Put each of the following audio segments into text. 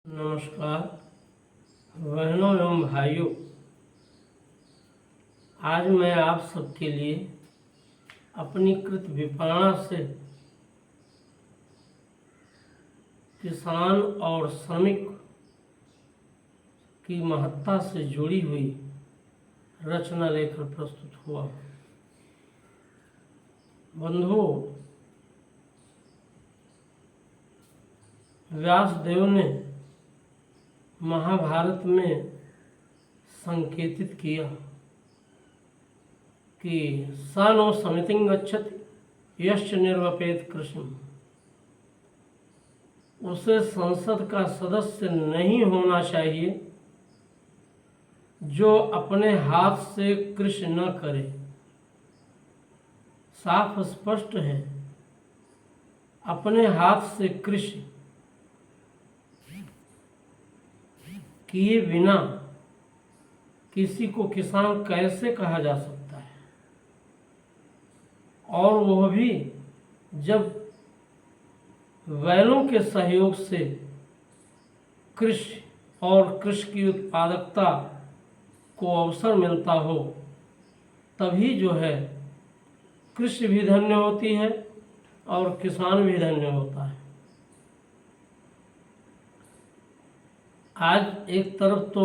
नमस्कार बहनों एवं भाइयों, आज मैं आप सबके लिए अपनी कृत विपणना से किसान और श्रमिक की महत्ता से जुड़ी हुई रचना लेकर प्रस्तुत हुआ। बंधुओं, व्यासदेव ने महाभारत में संकेतित किया कि स नो समितिं गच्छति यश्च निर्वपेत कृष्ण। उसे संसद का सदस्य नहीं होना चाहिए जो अपने हाथ से कृषि न करे। साफ स्पष्ट है, अपने हाथ से कृषि किए बिना किसी को किसान कैसे कहा जा सकता है, और वह भी जब बैलों के सहयोग से कृषि और कृषि की उत्पादकता को अवसर मिलता हो, तभी जो है कृषि भी धन्य होती है और किसान भी धन्य होता है। आज एक तरफ तो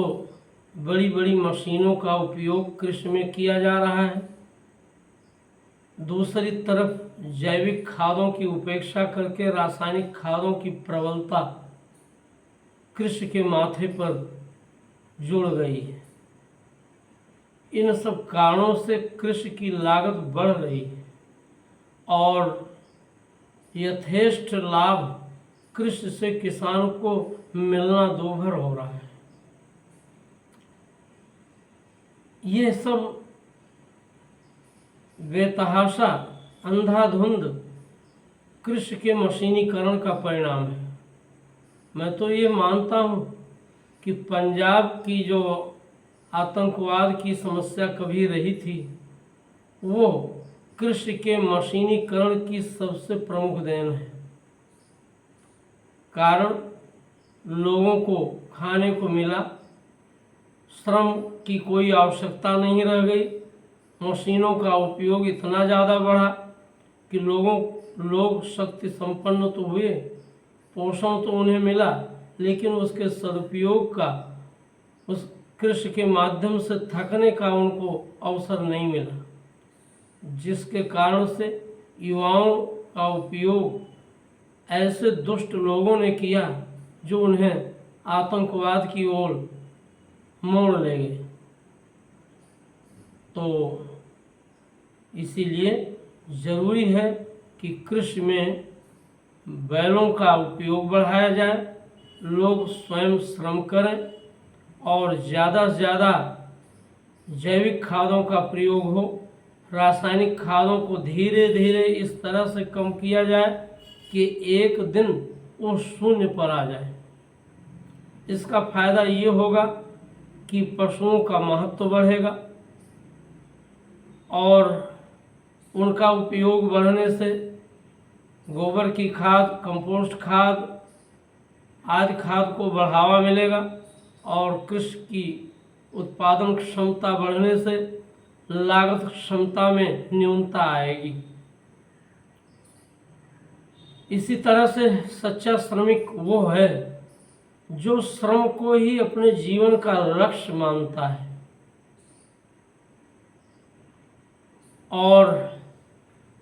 बड़ी बड़ी मशीनों का उपयोग कृषि में किया जा रहा है, दूसरी तरफ जैविक खादों की उपेक्षा करके रासायनिक खादों की प्रबलता कृषि के माथे पर जुड़ गई है। इन सब कारणों से कृषि की लागत बढ़ रही है और यथेष्ट लाभ कृषि से किसान को मिलना दूभर हो रहा है। ये सब बेतहाशा अंधाधुंध कृषि के मशीनीकरण का परिणाम है। मैं तो ये मानता हूँ कि पंजाब की जो आतंकवाद की समस्या कभी रही थी, वो कृषि के मशीनीकरण की सबसे प्रमुख देन है। कारण लोगों को खाने को मिला, श्रम की कोई आवश्यकता नहीं रह गई, मशीनों का उपयोग इतना ज़्यादा बढ़ा कि लोग शक्ति संपन्न तो हुए, पोषण तो उन्हें मिला, लेकिन उसके सदुपयोग का, उस कृषि के माध्यम से थकने का उनको अवसर नहीं मिला, जिसके कारण से युवाओं का उपयोग ऐसे दुष्ट लोगों ने किया जो उन्हें आतंकवाद की ओर मोड़ ले गए। तो इसीलिए ज़रूरी है कि कृषि में बैलों का उपयोग बढ़ाया जाए, लोग स्वयं श्रम करें और ज़्यादा से ज़्यादा जैविक खादों का प्रयोग हो, रासायनिक खादों को धीरे धीरे इस तरह से कम किया जाए कि एक दिन वो शून्य पर आ जाए। इसका फायदा ये होगा कि पशुओं का महत्व बढ़ेगा और उनका उपयोग बढ़ने से गोबर की खाद, कंपोस्ट खाद आदि खाद को बढ़ावा मिलेगा और कृषि की उत्पादन क्षमता बढ़ने से लागत क्षमता में न्यूनता आएगी। इसी तरह से सच्चा श्रमिक वो है जो श्रम को ही अपने जीवन का लक्ष्य मानता है और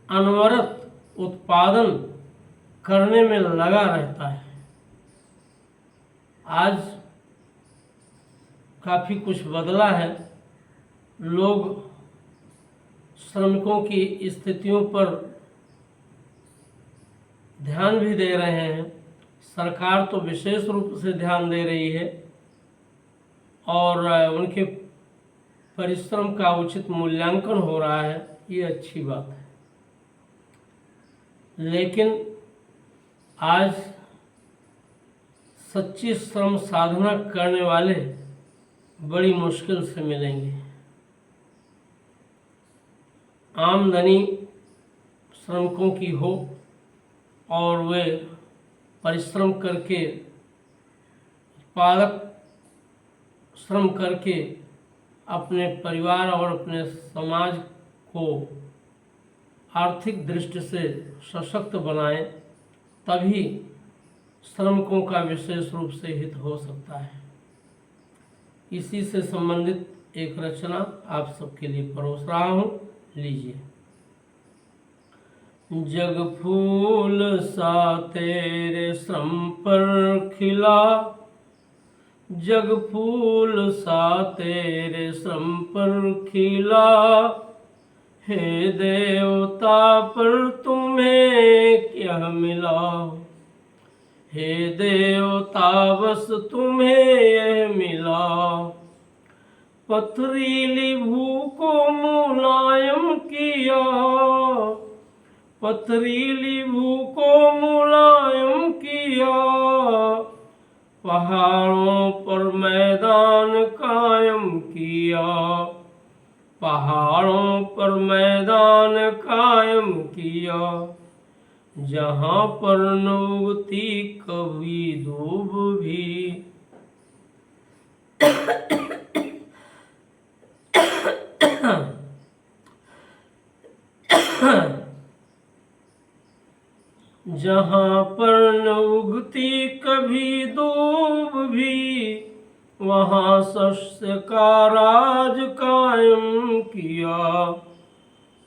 अनवरत उत्पादन करने में लगा रहता है। आज काफ़ी कुछ बदला है, लोग श्रमिकों की स्थितियों पर ध्यान भी दे रहे हैं, सरकार तो विशेष रूप से ध्यान दे रही है और उनके परिश्रम का उचित मूल्यांकन हो रहा है, ये अच्छी बात है। लेकिन आज सच्ची श्रम साधना करने वाले बड़ी मुश्किल से मिलेंगे। आमदनी श्रमिकों की हो और वे परिश्रम करके पालक श्रम करके अपने परिवार और अपने समाज को आर्थिक दृष्टि से सशक्त बनाएं, तभी श्रमिकों का विशेष रूप से हित हो सकता है। इसी से संबंधित एक रचना आप सबके लिए परोस रहा हूँ, लीजिए। जग फूल सा तेरे श्रम पर खिला, जग फूल सा तेरे श्रम पर खिला, हे देवता पर तुम्हें क्या मिला, हे देवता बस तुम्हें यह मिला, पथरीली भू को मुलायम किया, पथरीली भू को मुलायम किया, पहाड़ों पर मैदान कायम किया, पहाड़ों पर मैदान कायम किया, जहाँ पर न उगती कभी धूप भी, जहाँ पर न उगती कभी धूप भी, वहाँ सस्य का राज कायम किया,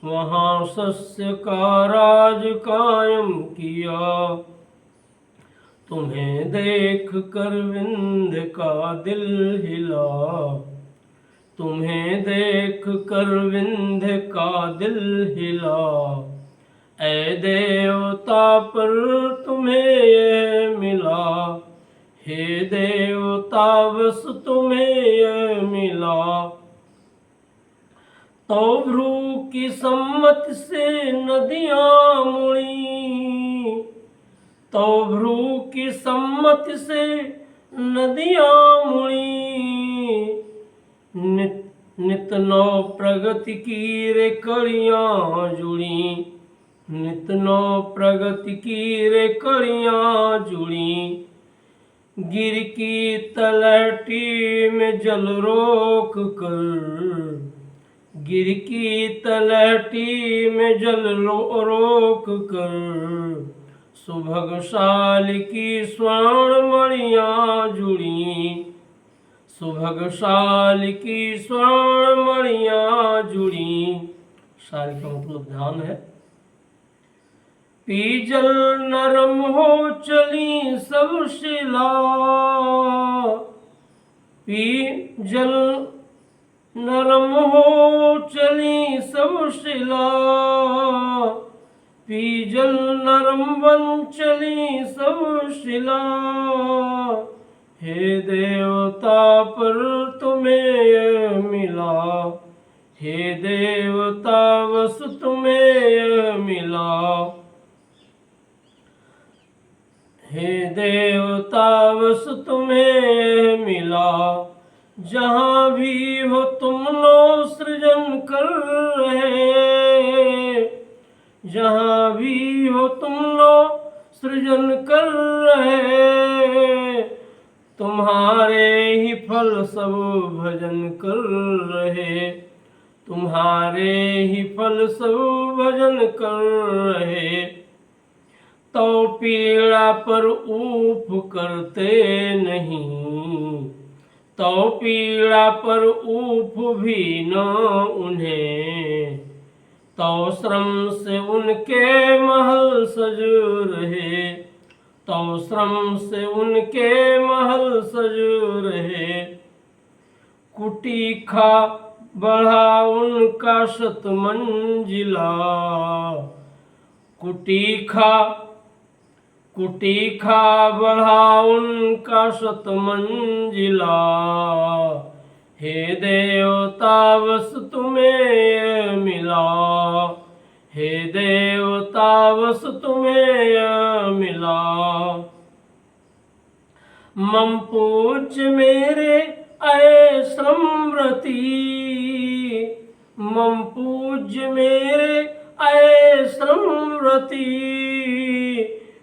वहाँ सस्य का राज कायम किया, तुम्हें देख कर विंध्य का दिल हिला, तुम्हें देख कर विंध्य का दिल हिला, ऐ देवता पर तुम्हें ये मिला, हे देवता बस तुम्हें ये मिला, तो भ्रू की सम्मति से नदियाँ मुड़ी, तो भ्रू की सम्मति से नदियाँ मुड़ी, नित नौ प्रगति की रे कड़ियाँ जुड़ी, नित नौ प्रगति की रे कड़ियाँ जुड़ी, गिर की तलहटी में जल रोक कर, गिर की तलहटी में जल रोक कर, सुभगशाली की स्वर्ण मणियाँ जुड़ी, सुभगशाली की स्वर्ण मणियाँ जुड़ी। शाली का मतलब ध्यान है। पीजल नरम हो चली सब शिला, पीजल नरम हो चली सब शिला, पीजल नरम बन चली सब शिला, हे देवता पर तुम्हें ये मिला, हे देवता बस तुम्हें ये मिला, हे देवता बस तुम्हें मिला, जहाँ भी हो तुम नो सृजन कर रहे, जहाँ भी हो तुम नो सृजन कर रहे, तुम्हारे ही फल सब भजन कर रहे, तुम्हारे ही फल सब भजन कर रहे, तो पीड़ा पर ऊप करते नहीं, तो पीड़ा पर ऊप भी न उन्हें, तो श्रम से उनके महल सज रहे, तो श्रम से उनके महल सज रहे, कुटी खा बढ़ा उनका शत मंजिला, कुटी खा बढ़ा उनका शत मंजिला, हे देवता बस तुम्हें मिला, हे देवता बस तुम्हें मिला, मम पूज्य मेरे ऐ श्रमव्रती, मम पूज्य मेरे ऐ श्रमव्रती,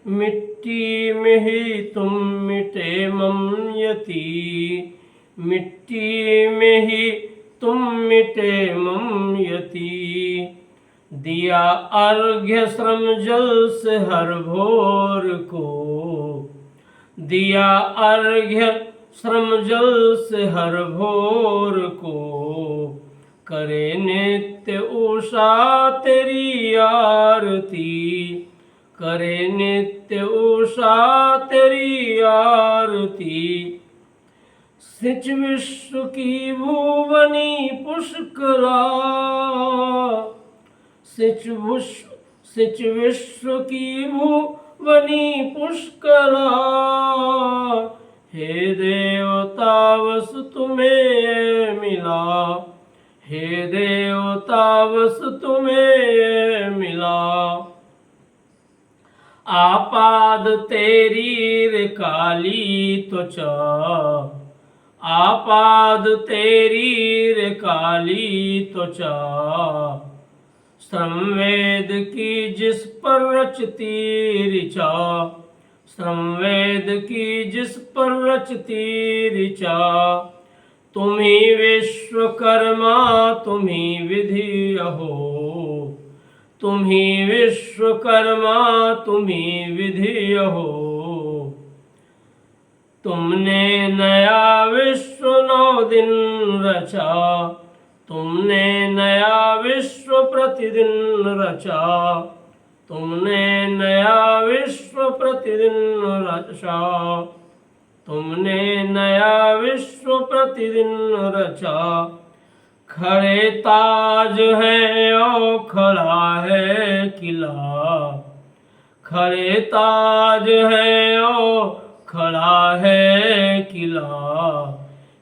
मिट्टी में ही तुम मिटे ममयती, मिट्टी में ही तुम मिटे ममयती। दिया अर्घ्य श्रम जल से हर भोर को, दिया अर्घ्य श्रम जल से हर भोर को। करे नित्य उषा तेरी आरती, करे नित्य उषा तेरी आरती। सिंच विश्व की भुवनी पुष्कला, सिंच विश्व की भुवनी पुष्कला। हे देवता बस तुम्हें मिला, हे देवता बस तुम्हें मिला। आपाद तेरी रे काली त्वचा, आपाद तेरी रे काली त्वचा। श्रमवेद की जिस पर रचती ऋचा, श्रमवेद की जिस पर रचती ऋचा। तुम्ही विश्वकर्मा तुम्ही विधि अहो, तुम्ही विश्वकर्मा तुम्ही विधि अहो। तुमने नया विश्व 9 दिन रचा, तुमने नया विश्व प्रतिदिन रचा। तुमने नया विश्व प्रतिदिन रचा, तुमने नया विश्व प्रतिदिन रचा। खड़े ताज है और खड़ा है किला, खड़े ताज है और खड़ा है किला।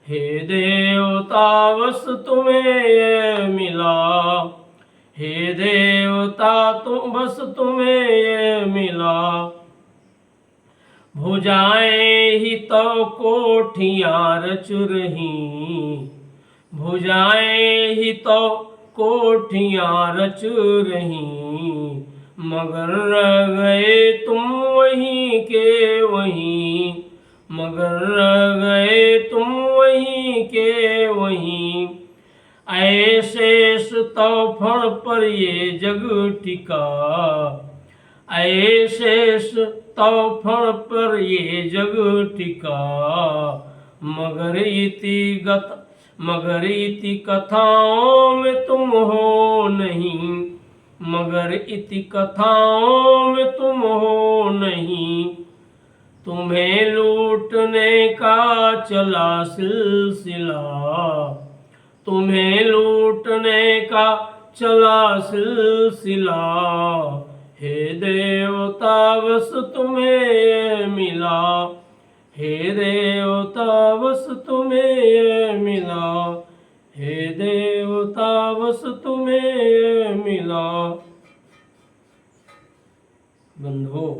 हे देवता बस तुम्हें मिला, हे देवता तुम बस तुम्हें मिला। भुजाएं ही तो कोठियां रच रही, भुजाएं ही तो कोठियां रच रही। मगर रह गए तुम वहीं के वहीं, मगर रह गए तुम वहीं के वहीं। ऐशेष तो फण पर ये जग टिका, ऐशेष तो फण पर ये जग टिका। मगर इति कथाओं में तुम हो नहीं, मगर इति कथाओं में तुम हो नहीं। तुम्हें लूटने का चला सिलसिला, तुम्हें लूटने का चला सिलसिला। हे देवता बस तुम्हें मिला, हे देवता बस तुम्हें मिला, हे देवता बस तुम्हें मिला। बंधुओं,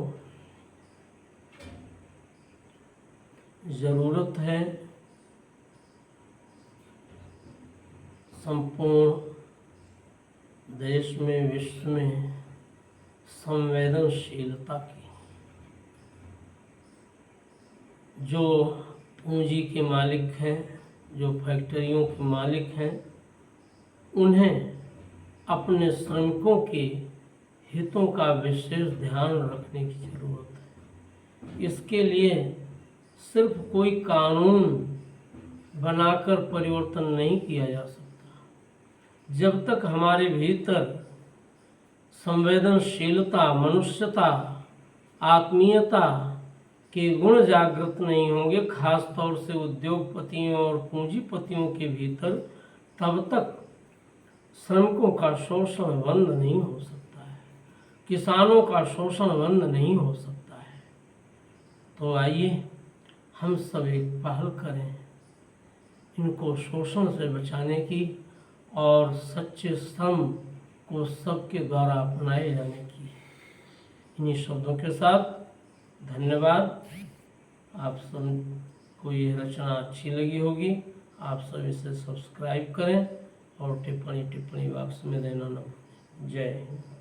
जरूरत है संपूर्ण देश में विश्व में संवेदनशीलता की। जो पूंजी के मालिक हैं, जो फैक्ट्रियों के मालिक हैं, उन्हें अपने श्रमिकों के हितों का विशेष ध्यान रखने की जरूरत है। इसके लिए सिर्फ कोई कानून बनाकर परिवर्तन नहीं किया जा सकता। जब तक हमारे भीतर संवेदनशीलता, मनुष्यता, आत्मीयता के गुण जागृत नहीं होंगे, खास तौर से उद्योगपतियों और पूंजीपतियों के भीतर, तब तक श्रमिकों का शोषण बंद नहीं हो सकता है, किसानों का शोषण बंद नहीं हो सकता है। तो आइए हम सब एक पहल करें इनको शोषण से बचाने की और सच्चे श्रम को सबके द्वारा अपनाए जाने की। इन्हीं शब्दों के साथ धन्यवाद। आप सब को ये रचना अच्छी लगी होगी, आप सब इसे सब्सक्राइब करें और टिप्पणी बॉक्स में देना न भूलें। जय हिंद।